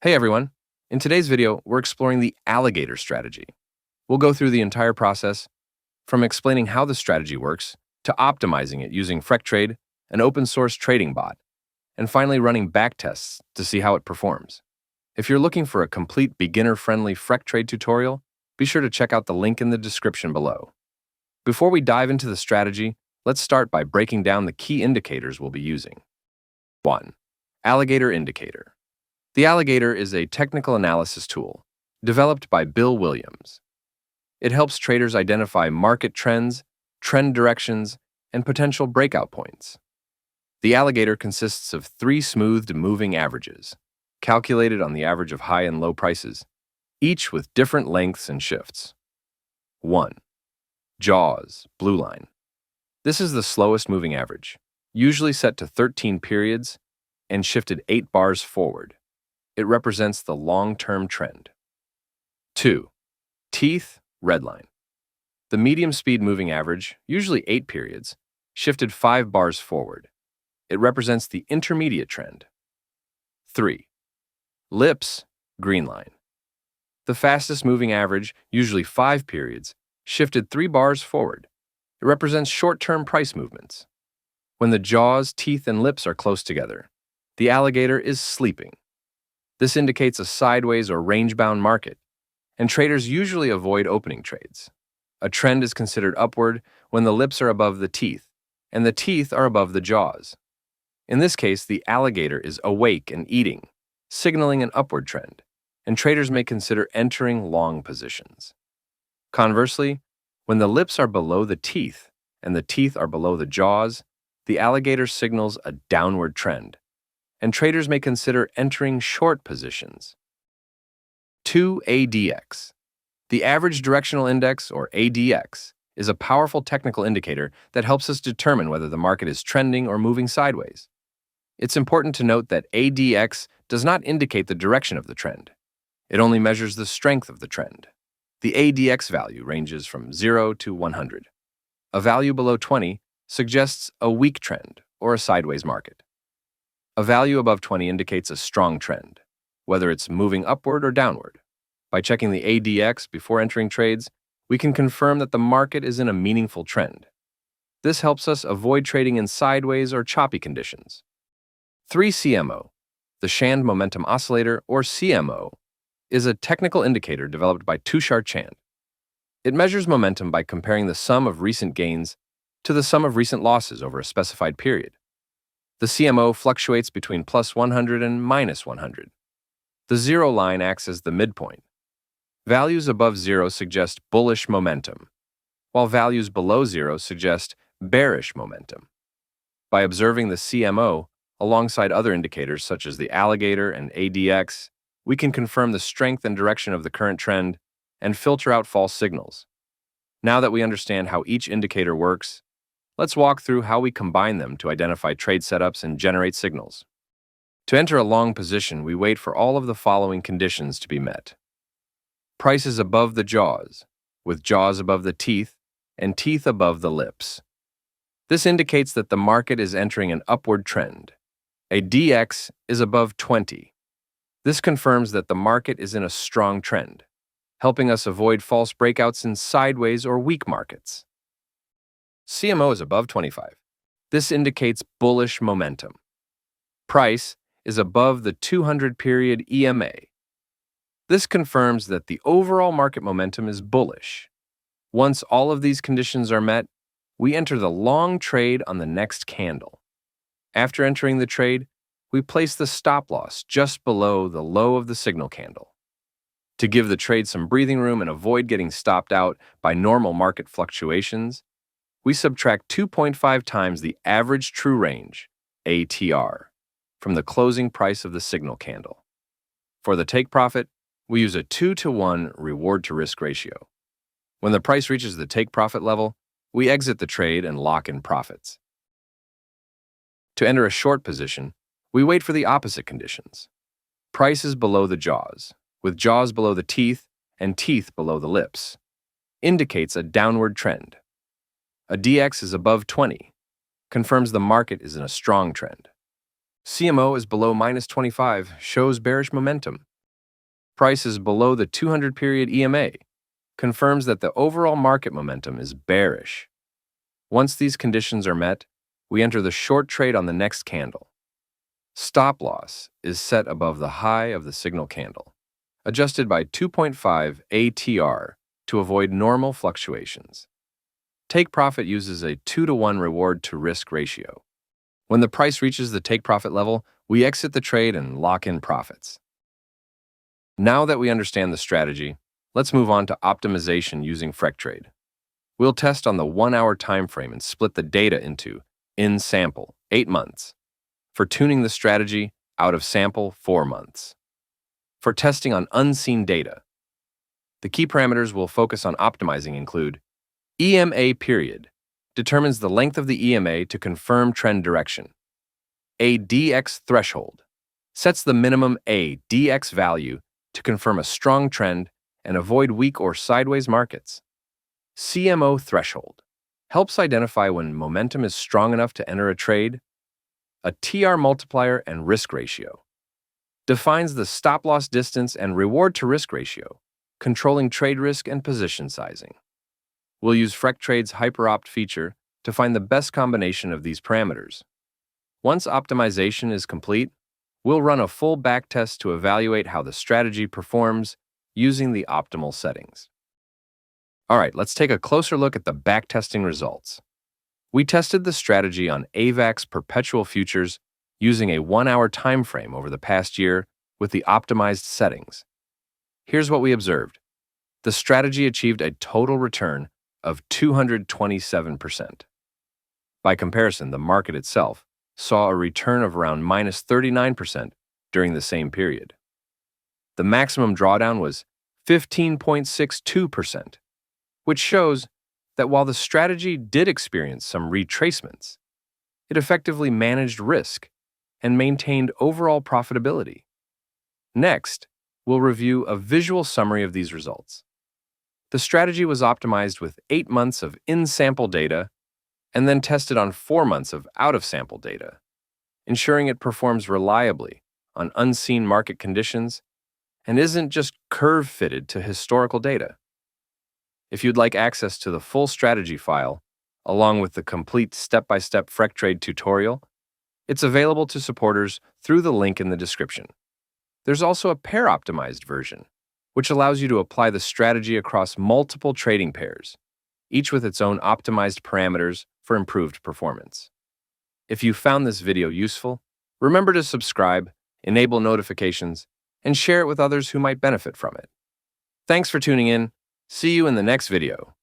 Hey everyone! In today's video, we're exploring the Alligator strategy. We'll go through the entire process, from explaining how the strategy works, to optimizing it using Freqtrade, an open-source trading bot, and finally running backtests to see how it performs. If you're looking for a complete beginner-friendly Freqtrade tutorial, be sure to check out the link in the description below. Before we dive into the strategy, let's start by breaking down the key indicators we'll be using. 1. Alligator Indicator. The Alligator is a technical analysis tool developed by Bill Williams. It helps traders identify market trends, trend directions, and potential breakout points. The Alligator consists of 3 smoothed moving averages, calculated on the average of high and low prices, each with different lengths and shifts. 1. Jaws, blue line. This is the slowest moving average, usually set to 13 periods and shifted 8 bars forward. It represents the long-term trend. 2. Teeth, red line. The medium-speed moving average, usually 8 periods, shifted 5 bars forward. It represents the intermediate trend. 3. Lips, green line. The fastest moving average, usually 5 periods, shifted 3 bars forward. It represents short-term price movements. When the jaws, teeth, and lips are close together, the Alligator is sleeping. This indicates a sideways or range-bound market, and traders usually avoid opening trades. A trend is considered upward when the lips are above the teeth, and the teeth are above the jaws. In this case, the Alligator is awake and eating, signaling an upward trend, and traders may consider entering long positions. Conversely, when the lips are below the teeth and the teeth are below the jaws, the Alligator signals a downward trend, and traders may consider entering short positions. 2. ADX. The Average Directional Index, or ADX, is a powerful technical indicator that helps us determine whether the market is trending or moving sideways. It's important to note that ADX does not indicate the direction of the trend. It only measures the strength of the trend. The ADX value ranges from 0 to 100. A value below 20 suggests a weak trend or a sideways market. A value above 20 indicates a strong trend, whether it's moving upward or downward. By checking the ADX before entering trades, we can confirm that the market is in a meaningful trend. This helps us avoid trading in sideways or choppy conditions. 3. CMO. The Shand Momentum Oscillator, or CMO, is a technical indicator developed by Tushar Chand. It measures momentum by comparing the sum of recent gains to the sum of recent losses over a specified period. The CMO fluctuates between plus 100 and minus 100. The 0 line acts as the midpoint. Values above 0 suggest bullish momentum, while values below 0 suggest bearish momentum. By observing the CMO alongside other indicators such as the Alligator and ADX, we can confirm the strength and direction of the current trend and filter out false signals. Now that we understand how each indicator works, let's walk through how we combine them to identify trade setups and generate signals. To enter a long position, we wait for all of the following conditions to be met. Price is above the jaws, with jaws above the teeth and teeth above the lips. This indicates that the market is entering an upward trend. A DX is above 20. This confirms that the market is in a strong trend, helping us avoid false breakouts in sideways or weak markets. CMO is above 25. This indicates bullish momentum. Price is above the 200-period EMA. This confirms that the overall market momentum is bullish. Once all of these conditions are met, we enter the long trade on the next candle. After entering the trade, we place the stop loss just below the low of the signal candle. To give the trade some breathing room and avoid getting stopped out by normal market fluctuations, we subtract 2.5 times the average true range, ATR, from the closing price of the signal candle. For the take profit, we use a 2-to-1 reward-to-risk ratio. When the price reaches the take profit level, we exit the trade and lock in profits. To enter a short position, we wait for the opposite conditions. Price is below the jaws, with jaws below the teeth and teeth below the lips. Indicates a downward trend. A DX is above 20, confirms the market is in a strong trend. CMO is below minus 25, shows bearish momentum, Price is below the 200-period EMA, confirms that the overall market momentum is bearish. Once these conditions are met, we enter the short trade on the next candle. Stop loss is set above the high of the signal candle, adjusted by 2.5 ATR to avoid normal fluctuations. Take profit uses a 2-to-1 reward to risk ratio. When the price reaches the take profit level, we exit the trade and lock in profits. Now that we understand the strategy, let's move on to optimization using Freqtrade. We'll test on the 1-hour time frame and split the data into in sample, 8 months. For tuning the strategy, out of sample, 4 months. For testing on unseen data, the key parameters we'll focus on optimizing include EMA period, determines the length of the EMA to confirm trend direction. ADX threshold, sets the minimum ADX value to confirm a strong trend and avoid weak or sideways markets. CMO threshold, helps identify when momentum is strong enough to enter a trade. A TR multiplier and risk ratio, defines the stop-loss distance and reward-to-risk ratio, controlling trade risk and position sizing. We'll use Freqtrade's HyperOpt feature to find the best combination of these parameters. Once optimization is complete, we'll run a full backtest to evaluate how the strategy performs using the optimal settings. All right, let's take a closer look at the backtesting results. We tested the strategy on AVAX perpetual futures using a 1-hour time frame over the past year with the optimized settings. Here's what we observed. The strategy achieved a total return of 227%. By comparison, the market itself saw a return of around minus 39% during the same period. The maximum drawdown was 15.62%, which shows that while the strategy did experience some retracements, it effectively managed risk and maintained overall profitability. Next, we'll review a visual summary of these results. The strategy was optimized with 8 months of in-sample data and then tested on 4 months of out-of-sample data, ensuring it performs reliably on unseen market conditions and isn't just curve-fitted to historical data. If you'd like access to the full strategy file, along with the complete step-by-step Freqtrade tutorial, it's available to supporters through the link in the description. There's also a pair-optimized version, which allows you to apply the strategy across multiple trading pairs, each with its own optimized parameters for improved performance. If you found this video useful, remember to subscribe, enable notifications, and share it with others who might benefit from it. Thanks for tuning in. See you in the next video.